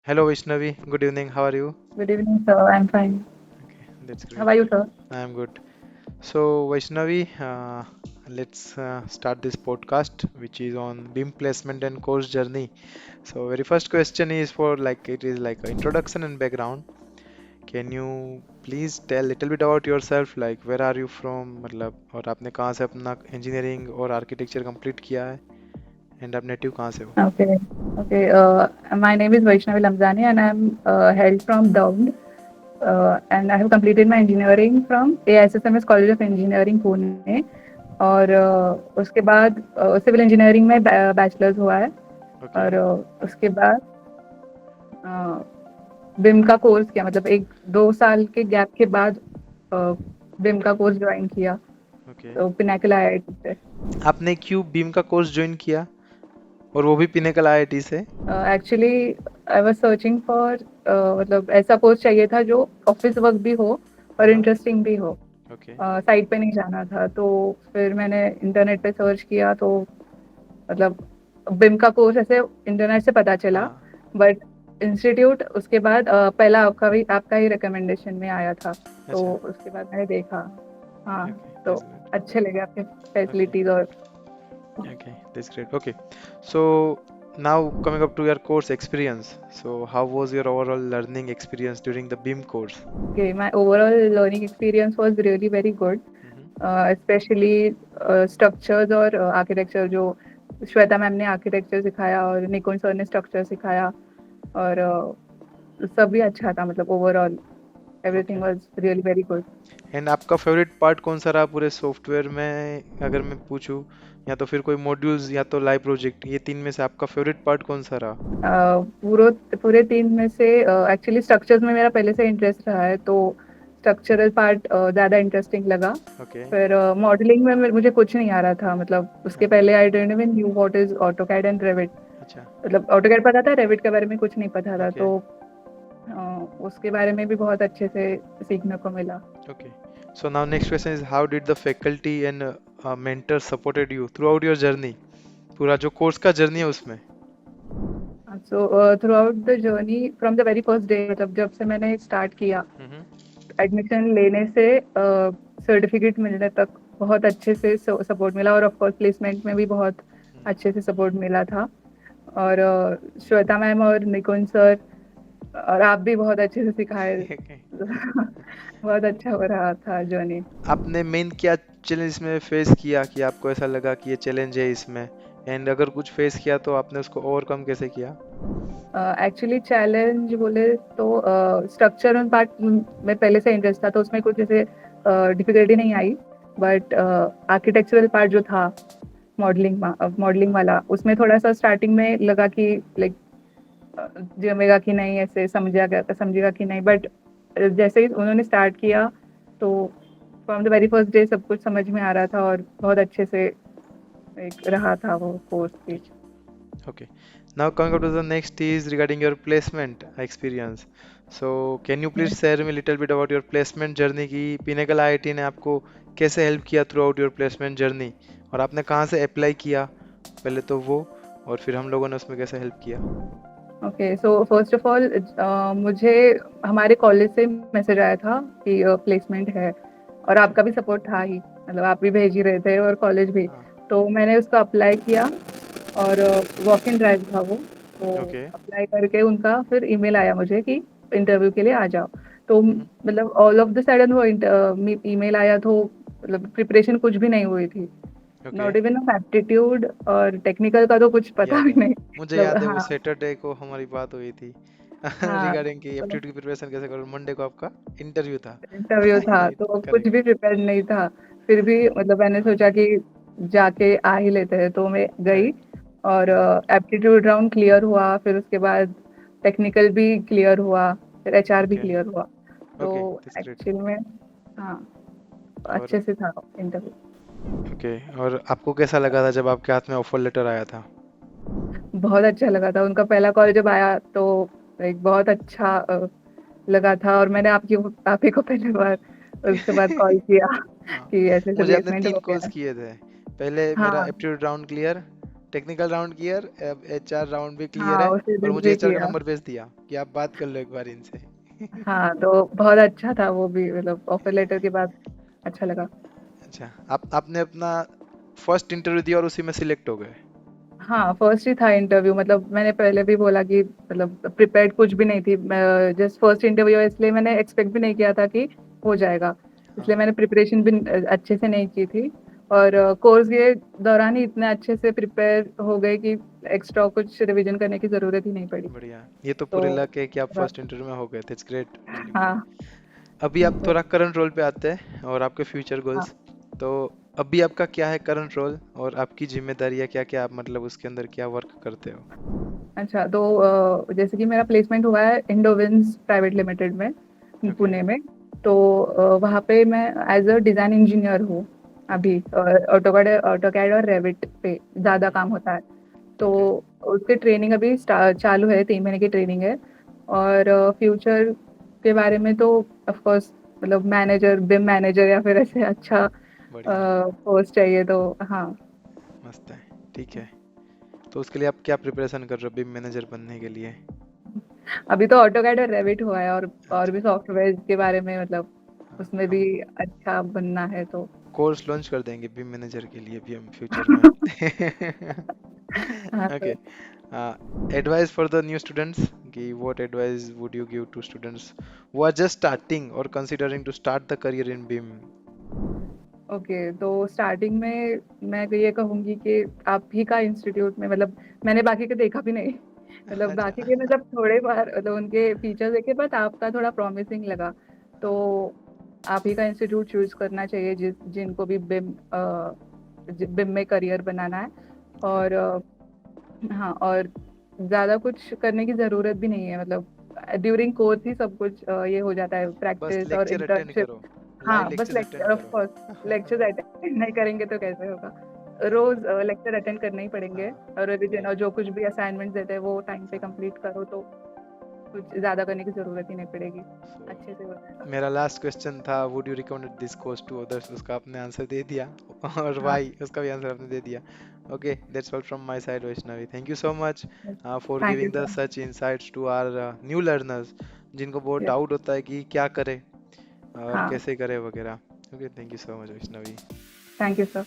Hello Vaishnavi, good evening. How are you? Good evening, sir. I'm fine. Okay, that's How great. are you, sir? I am good. So Vaishnavi, let's start this podcast, which is on BIM placement and course journey. So very first question is for like it is like an introduction and background. Can you please tell little bit about yourself, like where are you from, मतलब और आपने कहाँ से अपना engineering और architecture complete किया है, and आप native कहाँ से हो? Okay. Okay. My name is Vaishnavi Lamzani and I'm hailed from Daud. And I have completed my engineering from AISSMS College of Engineering, Pune. और उसके बाद सिविल इंजीनियरिंग में बैचलर्स हुआ है और Okay, उसके बाद बिम का कोर्स किया मतलब 1-2 साल के गैप के बाद बिम का कोर्स ज्वाइन किया okay. तो पिनाकल आईआईटी से। आपने क्यों बीम का कोर्स ज्वाइन किया और वो भी पिनेकल आईआईटी से? Actually I was searching for मतलब ऐसा कोर्स चाहिए था जो ऑफिस वर्क भी हो और हाँ, इंटरेस्टिंग भी हो। ओके। साइट पे नहीं जाना था तो फिर मैंने इंटरनेट पे सर्च किया तो मतलब बिम का कोर्स ऐसे इंटरनेट से पता चला हाँ, बट इंस्टीट्यूट उसके बाद पहला आपका ही रिकमेंडेशन में आया था तो अच्छा, उसके बाद मैंने देखा। हाँ, okay, तो that's good. अच्छे लगे आपके Okay, फैसिलिटीज और okay, that's great. Okay, so now coming up to your course experience. So how was your overall learning experience during the BIM course? okay, my overall learning experience was really very good. Mm-hmm. Specially structures और architecture जो Shweta ma'am ने architecture सिखाया और निकुंज sir ने structure सिखाया और सभी अच्छा था मतलब overall everything Okay. Was really very good. And आपका फेवरेट पार्ट कौन सा रहा पूरे सॉफ्टवेयर में, अगर मैं पूछूं, या तो फिर कोई मॉड्यूल्स या तो लाइव प्रोजेक्ट, ये तीन में से आपका फेवरेट पार्ट कौन सा रहा? पूरे पूरे 3 में से एक्चुअली स्ट्रक्चर्स में मेरा पहले से इंटरेस्ट रहा है तो स्ट्रक्चरल पार्ट ज़्यादा इंटरेस्टिंग लगा। ओके। फिर मॉडलिंग में मुझे कुछ नहीं आ रहा था मतलब उसके हाँ, पहले I didn't even knew what is AutoCAD and Revit. अच्छा। मतलब ऑटोकैड पता था, रेविट के बारे में कुछ नहीं पता था ओके। तो उसके बारे में भी बहुत अच्छे से सीखने को मिला। Okay. So now next question is how did the faculty and mentors supported you throughout your journey? पूरा जो कोर्स का जर्नी है उसमें। So through out the journey from the very first day मतलब जब से मैंने स्टार्ट किया हम्म। एडमिशन लेने से सर्टिफिकेट मिलने तक बहुत अच्छे से सपोर्ट मिला और ऑफ कोर्स प्लेसमेंट में भी बहुत हम्म। अच्छे से सपोर्ट मिला था। और श्वेता मैम और निकुंज सर और आप भी बहुत अच्छे से सिखाए। Okay. बहुत अच्छा हो रहा था जर्नी। आपने मेन क्या चैलेंज में फेस किया कि आपको ऐसा लगा कि ये चैलेंज है इसमें, एंड अगर कुछ फेस किया तो आपने उसको ओवरकम कैसे किया? एक्चुअली चैलेंज बोले तो स्ट्रक्चर और पार्ट में पहले से इंटरेस्ट था तो उसमें कुछ ऐसे डिफिकल्टी नहीं आई बट आर्किटेक्चरल पार्ट जो था मॉडलिंग हाँ, वाला उसमें थोड़ा सा स्टार्टिंग में लगा कि लाइक जमेगा कि नहीं ऐसे समझेगा कि नहीं बट जैसे ही उन्होंने स्टार्ट किया तो from the very first day सब कुछ समझ में आ रहा था और बहुत अच्छे से एक रहा था वो कोर्स भी। ठीक है। Okay. Now coming up to the next is regarding your placement experience. So can you please share me a little bit about your placement journey कि पिनेकल आईआईटी ने आपको कैसे हेल्प किया through out your placement journey, और आपने कहाँ से apply किया पहले तो वो, और फिर हम लोगों ने उसमें कैसे हेल्प किया? Okay so first of all मुझे हमारे कॉलेज से मैसेज आया था कि प्लेसमेंट है और ओके। आपका भी सपोर्ट था ही मतलब आप भी भेज ही रहे थे और कॉलेज भी। हाँ। तो मैंने उसका अप्लाई किया और वॉक इन ड्राइव था वो तो ओके। अप्लाई करके उनका फिर ईमेल आया मुझे कि इंटरव्यू के लिए आ जाओ। तो मतलब ऑल ऑफ द सडन वो ईमेल आया तो मतलब प्रिपरेशन कुछ भी नहीं हुई थी। Okay. Not even of aptitude और टेक्निकल का तो कुछ पता याद भी है, नहीं मुझे मतलब याद है वो हाँ। सैटरडे को हमारी बात हुई थी हाँ रिगार्डिंग कि तो एप्टीट्यूड की प्रिपरेशन कैसे करूँ, मंडे को आपका इंटरव्यू था। इंटरव्यू था तो कुछ करेक्ट। भी प्रिपेयर नहीं था। फिर भी मतलब मैंने हाँ। सोचा कि जाके आ ही लेते हैं तो मैं गई करेक्ट। और हाँ। एप्टीट्यूड राउंड क्लियर हुआ फिर उसके बाद टेक्निकल भी क्लियर हुआ फिर एचआर भी ओके। क्लियर हुआ। तो ओके, दैट्स ग्रेट। एक्चुअल में हाँ और अच्छे से था इंटरव्यू। ओके, और आपको कैसा लगा था जब आपके हाथ में ऑफर लेटर आया था? बहुत अच्छा लगा था उनका पहला कॉल जब आया तो एक बहुत अच्छा लगा था और मैंने आप ही को पहली बार उसके बाद कॉल किया हाँ, कि ऐसे ऐसे मुझे आपने प्लेसमेंट हो 3 कॉल्स गया। किए थे। पहले मेरा हाँ aptitude round clear, technical round clear, HR round भी क्लियर हाँ, है, उसी और दिन मुझे भी एचआर का किया। नंबर भेज दिया कि आप बात कर लो एक बार इनसे। हाँ, तो बहुत अच्छा था वो भी, मतलब ऑफर लेटर के बाद अच्छा लगा। अच्छा, आप आपने अपना फर्स्ट इंटरव्यू दिया और उसी में सिलेक्ट हो गए? हाँ, फर्स्ट ही था इंटरव्यू, मतलब मैंने पहले भी बोला कि मतलब प्रिपेयर्ड कुछ भी नहीं थी, जस्ट फर्स्ट इंटरव्यू है, इसलिए मैंने एक्सपेक्ट भी नहीं किया था कि हो जाएगा। इसलिए हाँ, मैंने प्रिपरेशन भी अच्छे से नहीं की थी, और कोर्स के दौरान ही इतने अच्छे से प्रिपेयर हो गए कि एक्स्ट्रा कुछ रिवीजन करने की जरूरत ही नहीं पड़ी। बढ़िया। ये तो तो पूरे लक है कि आप थोड़ा- फर्स्ट इंटरव्यू में हो गए थे। It's great, really great. हाँ, अभी आप थैंक यू। थोड़ा करंट रोल पे आते हैं और आपके फ्यूचर हाँ, गोल्स। तो अभी आपका क्या है करंट रोल, और आपकी जिम्मेदारियां क्या क्या, आप मतलब उसके अंदर क्या वर्क करते हो? अच्छा, तो जैसे कि मेरा प्लेसमेंट हुआ है इंडोविंस प्राइवेट लिमिटेड में, ओके। पुणे में। तो वहाँ पे मैं एज अ डिज़ाइन इंजीनियर हूँ ओके। अभी। ऑटोकैड ऑटोकैड और रेविट पे ज़्यादा काम होता है। तो ओके। उसकी ट्रेनिंग अभी चालू है, 3 महीने की ट्रेनिंग है। और फ्यूचर के बारे में तो ऑफ कोर्स, मतलब मैनेजर, बिम मैनेजर या फिर ऐसे अच्छा बढ़िया। पोस्ट चाहिए तो। हाँ, मस्त है। ठीक है। तो उसके लिए आप क्या प्रिपरेशन कर रहे हो बिम मैनेजर बनने के लिए? अभी तो ऑटोकैड और रेविट हुआ है, और अच्छा। भी सॉफ्टवेयर के बारे में, मतलब हाँ, उसमें भी हम अच्छा बनना है तो। कोर्स लॉन्च कर देंगे बिम मैनेजर के लिए भी हम फ्यूचर में। हाँ, ओके। तो advice for the new students, कि what advice would you give to students who are just starting or considering to start the career in BIM? Okay, तो स्टार्टिंग में मैं ये कहूंगी कि आप ही का इंस्टीट्यूट में, मतलब मैंने बाकी के देखा भी नहीं। मतलब बाकी अच्छा। के, मतलब थोड़े बार, मतलब उनके फीचर्स देखे, बट आपका थोड़ा प्रॉमिसिंग लगा। तो हाँ, आप ही का इंस्टीट्यूट चूज करना चाहिए, जिनको भी बिम में करियर बनाना है। हाँ, और हाँ, और ज्यादा कुछ करने की जरूरत भी नहीं है, मतलब ड्यूरिंग कोर्स ही सब कुछ ये हो जाता है, बस प्रैक्टिस और लेक्चर अटेंड इंटर्नशिप। करो, लाइव हाँ, बस लेक्चर्स अटेंड लेक्चर, ऑफ करो। कोर्स लेक्चर्स अटेंड नहीं करेंगे तो कैसे होगा। हाँ। रोज लेक्चर अटेंड करने ही पड़ेंगे, हाँ, और रिवीजन ग्रेट। और जो कुछ भी असाइनमेंट्स देते हैं वो टाइम पे हाँ। कंप्लीट करो, तो कुछ ज्यादा करने की जरूरत ही नहीं पड़ेगी, सो अच्छे से हो जाएगा। मेरा लास्ट क्वेश्चन था, would you recommend this course to others, उसका आपने आंसर दे दिया। और हाँ, वाई, उसका भी आंसर आपने दे दिया। Okay, that's all from my side Vaishnavi, thank you so much for thank you giving the sir. Such insights to our new learners, जिनको बहुत यस। डाउट होता है कि क्या करें और हाँ, कैसे करें वगैरह। Okay, thank you so much Vaishnavi. Thank you sir.